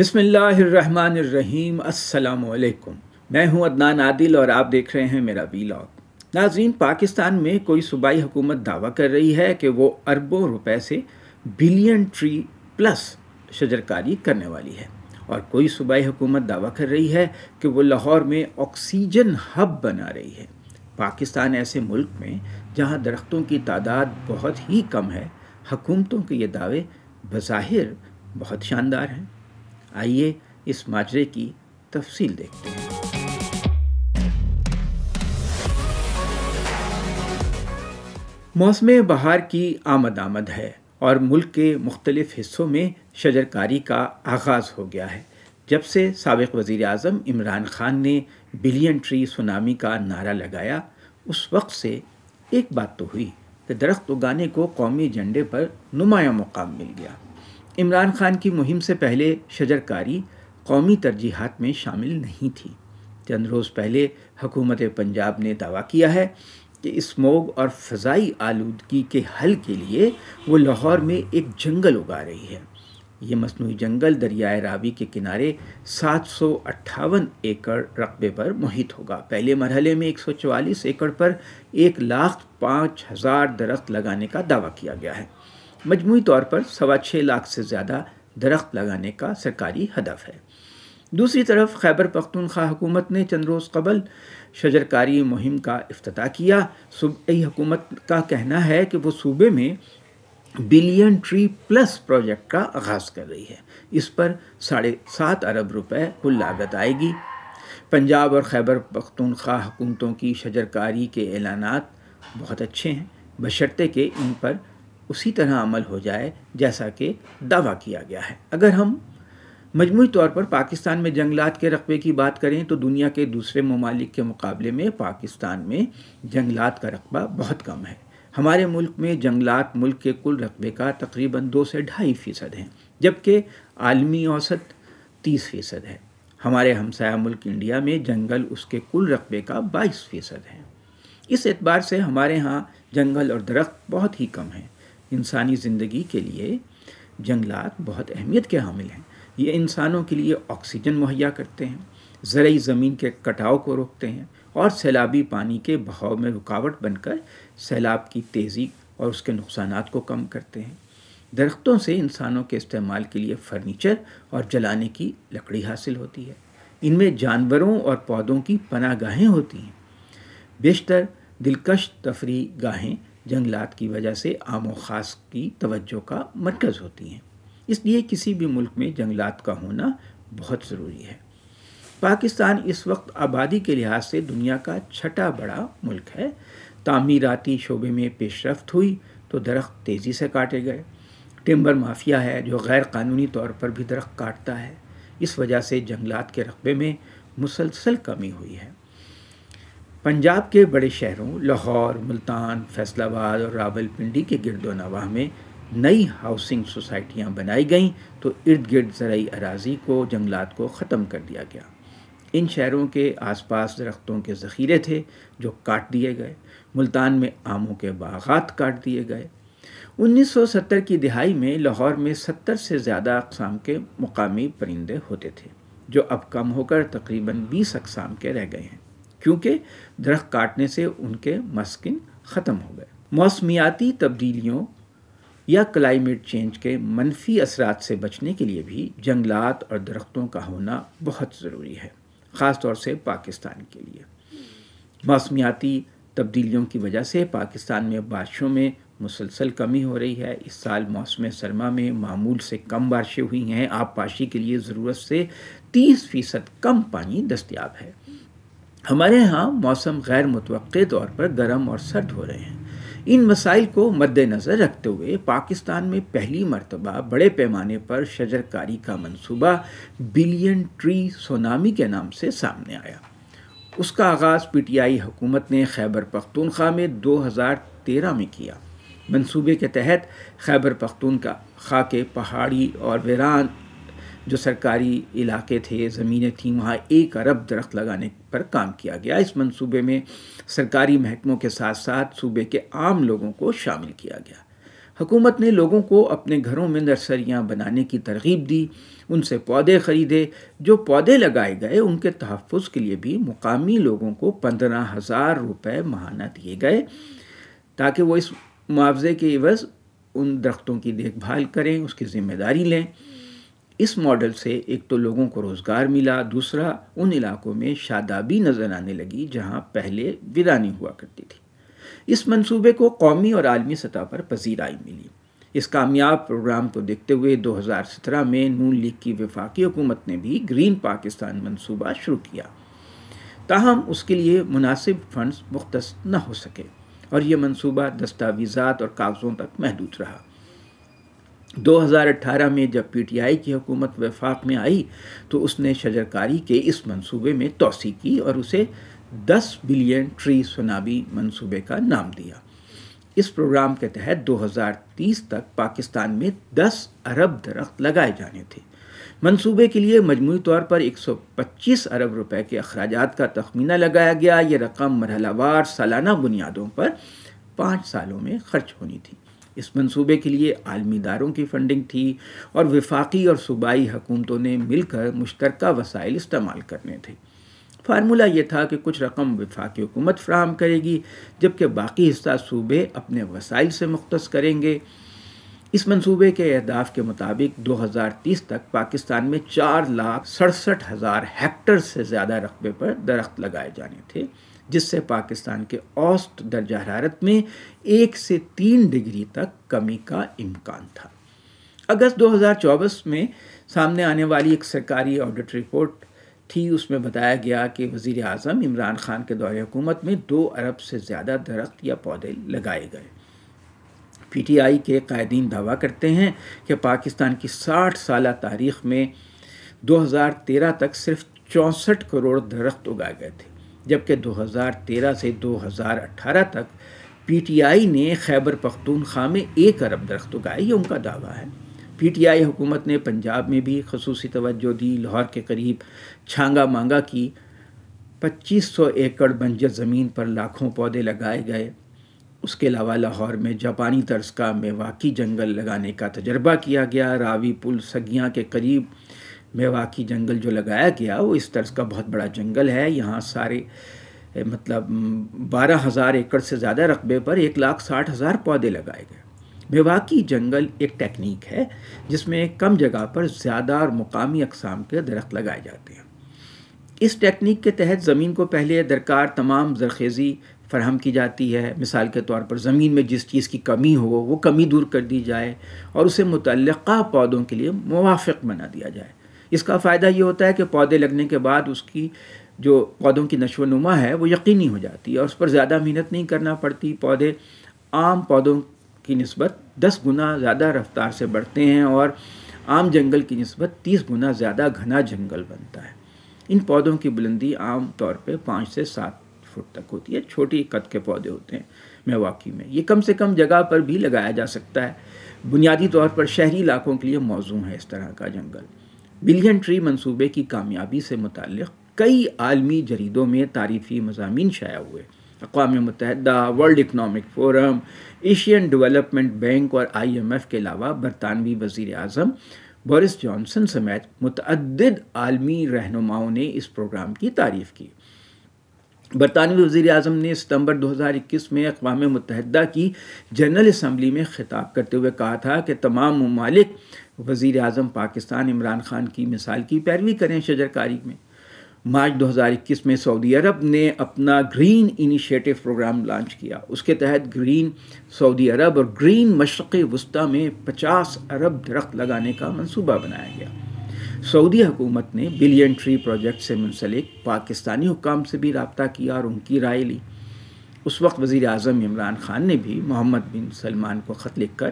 بسم اللہ الرحمن الرحیم۔ السلام علیکم، میں ہوں عدنان عادل اور آپ دیکھ رہے ہیں میرا ویلاگ۔ ناظرین، پاکستان میں کوئی صوبائی حکومت دعویٰ کر رہی ہے کہ وہ اربوں روپے سے بلین ٹری پلس شجرکاری کرنے والی ہے، اور کوئی صوبائی حکومت دعویٰ کر رہی ہے کہ وہ لاہور میں آکسیجن ہب بنا رہی ہے۔ پاکستان ایسے ملک میں جہاں درختوں کی تعداد بہت ہی کم ہے، حکومتوں کے یہ دعوے بظاہر بہت شاندار ہیں۔ آئیے اس ماجرے کی تفصیل دیکھتے ہیں۔ موسم بہار کی آمد ہے اور ملک کے مختلف حصوں میں شجرکاری کا آغاز ہو گیا ہے۔ جب سے سابق وزیر اعظم عمران خان نے بلین ٹری سونامی کا نعرہ لگایا، اس وقت سے ایک بات تو ہوئی کہ درخت اگانے کو قومی ایجنڈے پر نمایاں مقام مل گیا۔ عمران خان کی مہم سے پہلے شجرکاری قومی ترجیحات میں شامل نہیں تھی۔ چند روز پہلے حکومت پنجاب نے دعویٰ کیا ہے کہ اسموگ اور فضائی آلودگی کے حل کے لیے وہ لاہور میں ایک جنگل اگا رہی ہے۔ یہ مصنوعی جنگل دریائے راوی کے کنارے 758 ایکڑ رقبے پر محیط ہوگا۔ پہلے مرحلے میں 144 ایکڑ پر 1,05,000 درخت لگانے کا دعویٰ کیا گیا ہے۔ مجموعی طور پر 6.25 لاکھ سے زیادہ درخت لگانے کا سرکاری ہدف ہے۔ دوسری طرف خیبر پختونخوا حکومت نے چند روز قبل شجرکاری مہم کا افتتاح کیا۔ صوبائی حکومت کا کہنا ہے کہ وہ صوبے میں بلین ٹری پلس پروجیکٹ کا آغاز کر رہی ہے۔ اس پر 7.5 ارب روپے کل لاگت آئے گی۔ پنجاب اور خیبر پختونخوا حکومتوں کی شجرکاری کے اعلانات بہت اچھے ہیں، بشرطے کہ ان پر اسی طرح عمل ہو جائے جیسا کہ دعویٰ کیا گیا ہے۔ اگر ہم مجموعی طور پر پاکستان میں جنگلات کے رقبے کی بات کریں تو دنیا کے دوسرے ممالک کے مقابلے میں پاکستان میں جنگلات کا رقبہ بہت کم ہے۔ ہمارے ملک میں جنگلات ملک کے کل رقبے کا تقریباً 2 سے 2.5% ہیں، جبکہ عالمی اوسط 30% ہے۔ ہمارے ہمسایہ ملک انڈیا میں جنگل اس کے کل رقبے کا 22% ہے۔ اس اعتبار سے ہمارے ہاں جنگل اور درخت بہت ہی کم ہیں۔ انسانی زندگی کے لیے جنگلات بہت اہمیت کے حامل ہیں۔ یہ انسانوں کے لیے آکسیجن مہیا کرتے ہیں، زرعی زمین کے کٹاؤ کو روکتے ہیں اور سیلابی پانی کے بہاؤ میں رکاوٹ بن کر سیلاب کی تیزی اور اس کے نقصانات کو کم کرتے ہیں۔ درختوں سے انسانوں کے استعمال کے لیے فرنیچر اور جلانے کی لکڑی حاصل ہوتی ہے۔ ان میں جانوروں اور پودوں کی پناہ گاہیں ہوتی ہیں۔ بیشتر دلکش تفریح گاہیں جنگلات کی وجہ سے عام و خاص کی توجہ کا مرکز ہوتی ہیں۔ اس لیے کسی بھی ملک میں جنگلات کا ہونا بہت ضروری ہے۔ پاکستان اس وقت آبادی کے لحاظ سے دنیا کا 6واں بڑا ملک ہے۔ تعمیراتی شعبے میں پیش رفت ہوئی تو درخت تیزی سے کاٹے گئے۔ ٹمبر مافیا ہے جو غیر قانونی طور پر بھی درخت کاٹتا ہے۔ اس وجہ سے جنگلات کے رقبے میں مسلسل کمی ہوئی ہے۔ پنجاب کے بڑے شہروں لاہور، ملتان، فیصل آباد اور راولپنڈی کے گرد و نواح میں نئی ہاؤسنگ سوسائٹیاں بنائی گئیں تو ارد گرد زرعی اراضی کو، جنگلات کو ختم کر دیا گیا۔ ان شہروں کے آس پاس درختوں کے ذخیرے تھے جو کاٹ دیے گئے۔ ملتان میں آموں کے باغات کاٹ دیے گئے۔ 1970 کی دہائی میں لاہور میں 70 سے زیادہ اقسام کے مقامی پرندے ہوتے تھے، جو اب کم ہو کر تقریباً 20 اقسام کے رہ گئے ہیں، کیونکہ درخت کاٹنے سے ان کے مسکن ختم ہو گئے۔ موسمیاتی تبدیلیوں یا کلائمیٹ چینج کے منفی اثرات سے بچنے کے لیے بھی جنگلات اور درختوں کا ہونا بہت ضروری ہے، خاص طور سے پاکستان کے لیے۔ موسمیاتی تبدیلیوں کی وجہ سے پاکستان میں بارشوں میں مسلسل کمی ہو رہی ہے۔ اس سال موسم سرما میں معمول سے کم بارشیں ہوئی ہیں۔ آب پاشی کے لیے ضرورت سے 30% کم پانی دستیاب ہے۔ ہمارے ہاں موسم غیر متوقع طور پر گرم اور سرد ہو رہے ہیں۔ ان مسائل کو مد نظر رکھتے ہوئے پاکستان میں پہلی مرتبہ بڑے پیمانے پر شجرکاری کا منصوبہ بلین ٹری سونامی کے نام سے سامنے آیا۔ اس کا آغاز پی ٹی آئی حکومت نے خیبر پختونخوا میں 2013 میں کیا۔ منصوبے کے تحت خیبر پختونخوا کے پہاڑی اور ویران جو سرکاری علاقے تھے، زمینیں تھیں، وہاں 1 ارب درخت لگانے پر کام کیا گیا۔ اس منصوبے میں سرکاری محکموں کے ساتھ ساتھ صوبے کے عام لوگوں کو شامل کیا گیا۔ حکومت نے لوگوں کو اپنے گھروں میں نرسریاں بنانے کی ترغیب دی، ان سے پودے خریدے۔ جو پودے لگائے گئے ان کے تحفظ کے لیے بھی مقامی لوگوں کو 15,000 روپے ماہانہ دیے گئے تاکہ وہ اس معاوضے کے عوض ان درختوں کی دیکھ بھال کریں، اس کی ذمہ داری لیں۔ اس ماڈل سے ایک تو لوگوں کو روزگار ملا، دوسرا ان علاقوں میں شادابی نظر آنے لگی جہاں پہلے ویرانی ہوا کرتی تھی۔ اس منصوبے کو قومی اور عالمی سطح پر پذیرائی ملی۔ اس کامیاب پروگرام کو دیکھتے ہوئے 2017 میں نون لیگ کی وفاقی حکومت نے بھی گرین پاکستان منصوبہ شروع کیا، تاہم اس کے لیے مناسب فنڈز مختص نہ ہو سکے اور یہ منصوبہ دستاویزات اور کاغذوں تک محدود رہا۔ 2018 میں جب پی ٹی آئی کی حکومت وفاق میں آئی تو اس نے شجرکاری کے اس منصوبے میں توسیع کی اور اسے 10 بلین ٹری سونابی منصوبے کا نام دیا۔ اس پروگرام کے تحت 2030 تک پاکستان میں 10 ارب درخت لگائے جانے تھے۔ منصوبے کے لیے مجموعی طور پر 125 ارب روپے کے اخراجات کا تخمینہ لگایا گیا۔ یہ رقم مرحلہ وار سالانہ بنیادوں پر 5 سالوں میں خرچ ہونی تھی۔ اس منصوبے کے لیے عالمی اداروں کی فنڈنگ تھی اور وفاقی اور صوبائی حکومتوں نے مل کر مشترکہ وسائل استعمال کرنے تھے۔ فارمولہ یہ تھا کہ کچھ رقم وفاقی حکومت فراہم کرے گی جبکہ باقی حصہ صوبے اپنے وسائل سے مختص کریں گے۔ اس منصوبے کے اہداف کے مطابق 2030 تک پاکستان میں 4,67,000 ہیکٹر سے زیادہ رقبے پر درخت لگائے جانے تھے، جس سے پاکستان کے اوسط درجہ حرارت میں 1 سے 3 ڈگری تک کمی کا امکان تھا۔ اگست 2024 میں سامنے آنے والی ایک سرکاری آڈٹ رپورٹ تھی، اس میں بتایا گیا کہ وزیر اعظم عمران خان کے دور حکومت میں 2 ارب سے زیادہ درخت یا پودے لگائے گئے۔ پی ٹی آئی کے قائدین دعویٰ کرتے ہیں کہ پاکستان کی 60 سالہ تاریخ میں 2013 تک صرف 64 کروڑ درخت اگائے گئے تھے، جبکہ 2013 سے 2018 تک پی ٹی آئی نے خیبر پختونخوا میں 1 ارب درخت اگائے، یہ ان کا دعویٰ ہے۔ پی ٹی آئی حکومت نے پنجاب میں بھی خصوصی توجہ دی۔ لاہور کے قریب چھانگا مانگا کی 2500 ایکڑ بنجر زمین پر لاکھوں پودے لگائے گئے۔ اس کے علاوہ لاہور میں جاپانی طرز کا میواکی جنگل لگانے کا تجربہ کیا گیا۔ راوی پل سگیاں کے قریب میواکی جنگل جو لگایا گیا وہ اس طرز کا بہت بڑا جنگل ہے۔ یہاں سارے 12,000 ایکڑ سے زیادہ رقبے پر 1,60,000 پودے لگائے گئے۔ میواکی جنگل ایک ٹیکنیک ہے جس میں کم جگہ پر زیادہ اور مقامی اقسام کے درخت لگائے جاتے ہیں۔ اس ٹیکنیک کے تحت زمین کو پہلے درکار تمام زرخیزی فراہم کی جاتی ہے۔ مثال کے طور پر زمین میں جس چیز کی کمی ہو وہ کمی دور کر دی جائے اور اسے متعلقہ پودوں کے لیے موافق بنا دیا جائے۔ اس کا فائدہ یہ ہوتا ہے کہ پودے لگنے کے بعد اس کی جو پودوں کی نشو و نما ہے وہ یقینی ہو جاتی ہے اور اس پر زیادہ محنت نہیں کرنا پڑتی۔ پودے عام پودوں کی نسبت 10 گنا زیادہ رفتار سے بڑھتے ہیں اور عام جنگل کی نسبت 30 گنا زیادہ گھنا جنگل بنتا ہے۔ ان پودوں کی بلندی عام طور پہ 5 سے 7 فٹ تک ہوتی ہے۔ چھوٹی قد کے پودے ہوتے ہیں میواکی میں۔ یہ کم سے کم جگہ پر بھی لگایا جا سکتا ہے۔ بنیادی طور پر شہری علاقوں کے لیے موزوں ہے اس طرح کا جنگل۔ بلین ٹری منصوبے کی کامیابی سے متعلق کئی عالمی جریدوں میں تعریفی مضامین شائع ہوئے۔ اقوام متحدہ، world economic forum, Asian development bank اور IMF کے علاوہ برطانوی وزیر اعظم بورس جانسن سمیت متعدد عالمی رہنماؤں نے اس پروگرام کی تعریف کی۔ برطانوی وزیر اعظم نے ستمبر 2021 میں اقوام متحدہ کی جنرل اسمبلی میں خطاب کرتے ہوئے کہا تھا کہ تمام ممالک وزیر اعظم پاکستان عمران خان کی مثال کی پیروی کریں شجرکاری میں۔ مارچ 2021 میں سعودی عرب نے اپنا گرین انیشیٹو پروگرام لانچ کیا۔ اس کے تحت گرین سعودی عرب اور گرین مشرق وسطیٰ میں 50 ارب درخت لگانے کا منصوبہ بنایا گیا۔ سعودی حکومت نے بلین ٹری پروجیکٹ سے منسلک پاکستانی حکام سے بھی رابطہ کیا اور ان کی رائے لی۔ اس وقت وزیر اعظم عمران خان نے بھی محمد بن سلمان کو خط لکھ کر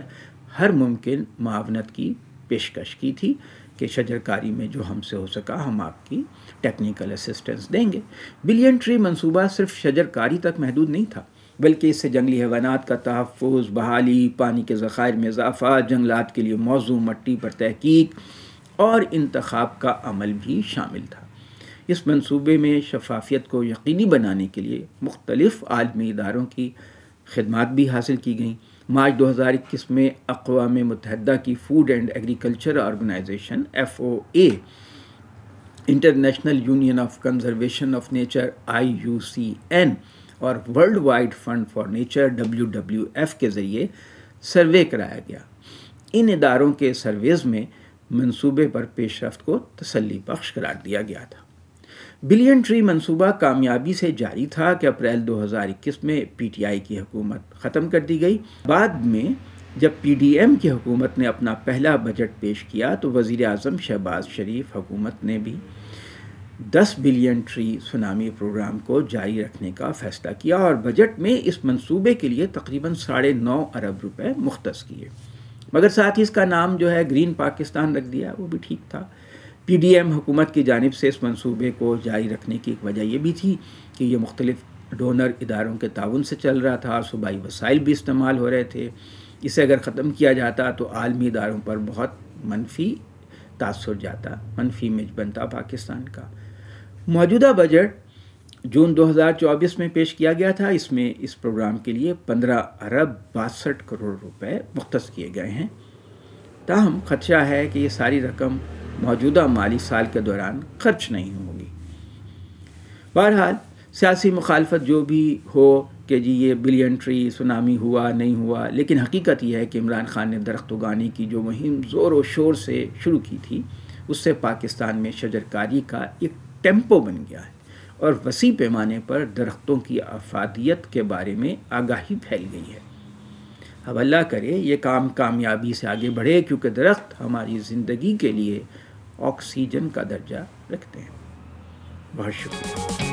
ہر ممکن معاونت کی پیشکش کی تھی کہ شجرکاری میں جو ہم سے ہو سکا ہم آپ کی ٹیکنیکل اسسٹنس دیں گے۔ بلین ٹری منصوبہ صرف شجرکاری تک محدود نہیں تھا، بلکہ اس سے جنگلی حیوانات کا تحفظ، بحالی، پانی کے ذخائر میں اضافہ، جنگلات کے لیے موزوں مٹی پر تحقیق اور انتخاب کا عمل بھی شامل تھا۔ اس منصوبے میں شفافیت کو یقینی بنانے کے لیے مختلف عالمی اداروں کی خدمات بھی حاصل کی گئیں۔ مارچ 2021 میں اقوام متحدہ کی food and agriculture organisation FOA international union of conservation of nature IUCN اور world wide fund for nature WWF کے ذریعے سروے کرایا گیا۔ ان اداروں کے سرویز میں منصوبے پر پیش رفت کو تسلی بخش قرار دیا گیا تھا۔ بلین ٹری منصوبہ کامیابی سے جاری تھا کہ اپریل 2021 میں PTI کی حکومت ختم کر دی گئی۔ بعد میں جب PDM کی حکومت نے اپنا پہلا بجٹ پیش کیا تو وزیر اعظم شہباز شریف حکومت نے بھی 10 بلین ٹری سونامی پروگرام کو جاری رکھنے کا فیصلہ کیا اور بجٹ میں اس منصوبے کے لیے تقریباً 9.5 ارب روپے مختص کیے، مگر ساتھ ہی اس کا نام جو ہے گرین پاکستان رکھ دیا، وہ بھی ٹھیک تھا۔ PDM حکومت کی جانب سے اس منصوبے کو جاری رکھنے کی ایک وجہ یہ بھی تھی کہ یہ مختلف ڈونر اداروں کے تعاون سے چل رہا تھا، صوبائی وسائل بھی استعمال ہو رہے تھے۔ اسے اگر ختم کیا جاتا تو عالمی اداروں پر بہت منفی تاثر جاتا، منفی امیج بنتا پاکستان کا۔ موجودہ بجٹ جون 2024 میں پیش کیا گیا تھا، اس میں اس پروگرام کے لیے 15 ارب 62 کروڑ روپے مختص کیے گئے ہیں۔ تاہم خدشہ ہے کہ یہ ساری رقم موجودہ مالی سال کے دوران خرچ نہیں ہوگی۔ بہرحال سیاسی مخالفت جو بھی ہو کہ جی یہ بلین ٹری سونامی ہوا نہیں ہوا، لیکن حقیقت یہ ہے کہ عمران خان نے درخت اگانے کی جو مہم زور و شور سے شروع کی تھی، اس سے پاکستان میں شجرکاری کا ایک ٹیمپو بن گیا ہے اور وسیع پیمانے پر درختوں کی افادیت کے بارے میں آگاہی پھیل گئی ہے۔ اب اللہ کرے یہ کام کامیابی سے آگے بڑھے، کیونکہ درخت ہماری زندگی کے لیے آکسیجن کا درجہ رکھتے ہیں۔ بہت شکریہ۔